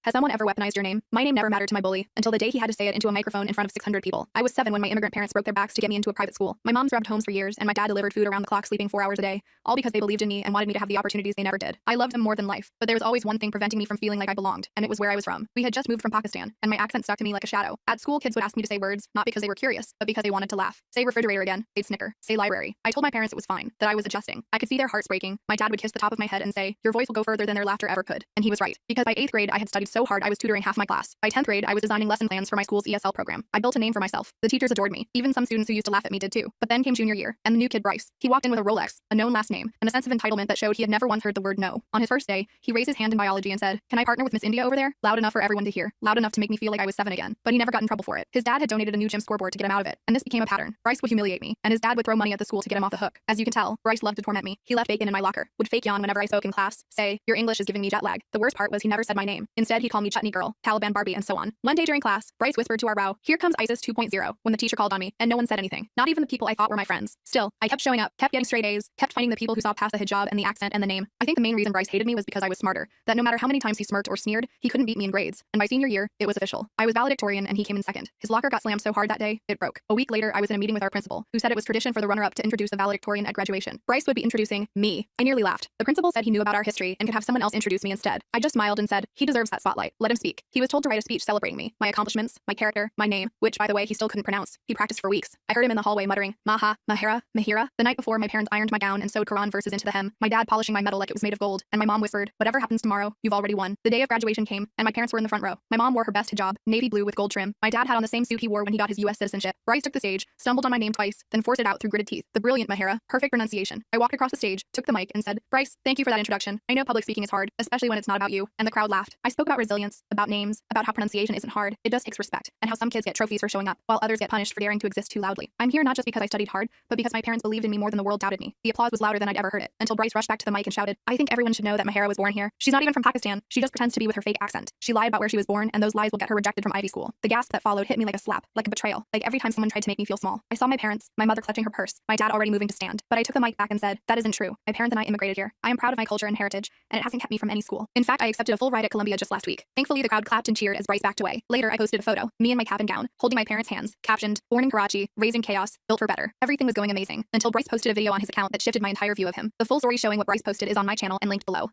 Has someone ever weaponized your name? My name never mattered to my bully until the day he had to say it into a microphone in front of 600 people. I was 7 when my immigrant parents broke their backs to get me into a private school. My mom scrubbed homes for years, and my dad delivered food around the clock, sleeping 4 hours a day, all because they believed in me and wanted me to have the opportunities they never did. I loved them more than life, but there was always one thing preventing me from feeling like I belonged, and it was where I was from. We had just moved from Pakistan, and my accent stuck to me like a shadow. At school, kids would ask me to say words, not because they were curious, but because they wanted to laugh. Say refrigerator again, they'd snicker. Say library. I told my parents it was fine, that I was adjusting. I could see their hearts breaking. My dad would kiss the top of my head and say, "Your voice will go further than their laughter ever could." And he was right, because by 8th grade, I had studied so hard I was tutoring half my class. By 10th grade, I was designing lesson plans for my school's ESL program. I built a name for myself. The teachers adored me. Even some students who used to laugh at me did too. But then came junior year, and the new kid Bryce. He walked in with a Rolex, a known last name, and a sense of entitlement that showed he had never once heard the word no. On his first day, he raised his hand in biology and said, "Can I partner with Miss India over there?" Loud enough for everyone to hear, loud enough to make me feel like I was 7 again. But he never got in trouble for it. His dad had donated a new gym scoreboard to get him out of it, and this became a pattern. Bryce would humiliate me, and his dad would throw money at the school to get him off the hook. As you can tell, Bryce loved to torment me. He left bacon in my locker, would fake yawn whenever I spoke in class, say, "Your English is giving me jet lag." The worst part was he never said my name. Instead, he'd call me Chutney Girl, Taliban Barbie, and so on. One day during class, Bryce whispered to our row, "Here comes ISIS 2.0, when the teacher called on me, and no one said anything. Not even the people I thought were my friends. Still, I kept showing up, kept getting straight A's, kept finding the people who saw past the hijab and the accent and the name. I think the main reason Bryce hated me was because I was smarter, that no matter how many times he smirked or sneered, he couldn't beat me in grades. And by senior year, it was official. I was valedictorian and he came in second. His locker got slammed so hard that day, it broke. A week later, I was in a meeting with our principal, who said it was tradition for the runner-up to introduce the valedictorian at graduation. Bryce would be introducing me. I nearly laughed. The principal said he knew about our history and could have someone else introduce me instead. I just smiled and said, "He deserves that spotlight. Let him speak." He was told to write a speech celebrating me, my accomplishments, my character, my name, which, by the way, he still couldn't pronounce. He practiced for weeks. I heard him in the hallway muttering, "Maha, Mahira, Mahira." The night before, my parents ironed my gown and sewed Quran verses into the hem, my dad polishing my medal like it was made of gold, and my mom whispered, "Whatever happens tomorrow, you've already won." The day of graduation came, and my parents were in the front row. My mom wore her best hijab, navy blue with gold trim. My dad had on the same suit he wore when he got his US citizenship. Bryce took the stage, stumbled on my name twice, then forced it out through gritted teeth. The brilliant Mahira, perfect pronunciation. I walked across the stage, took the mic, and said, "Bryce, thank you for that introduction. I know public speaking is hard, especially when it's not about you." And the crowd laughed. I spoke about resilience, about names, about how pronunciation isn't hard. It just takes respect, and how some kids get trophies for showing up, while others get punished for daring to exist too loudly. I'm here not just because I studied hard, but because my parents believed in me more than the world doubted me. The applause was louder than I'd ever heard it, until Bryce rushed back to the mic and shouted, "I think everyone should know that Mahira was born here. She's not even from Pakistan. She just pretends to be with her fake accent. She lied about where she was born, and those lies will get her rejected from Ivy School." The gasp that followed hit me like a slap, like a betrayal, like every time someone tried to make me feel small. I saw my parents, my mother clutching her purse, my dad already moving to stand. But I took the mic back and said, "That isn't true. My parents and I immigrated here. I am proud of my culture and heritage, and it hasn't kept me from any school. In fact, I accepted a full ride at Columbia just last week." Thankfully, the crowd clapped and cheered as Bryce backed away. Later, I posted a photo, me in my cap and gown, holding my parents' hands, captioned, "Born in Karachi, raised in chaos, built for better." Everything was going amazing, until Bryce posted a video on his account that shifted my entire view of him. The full story showing what Bryce posted is on my channel and linked below.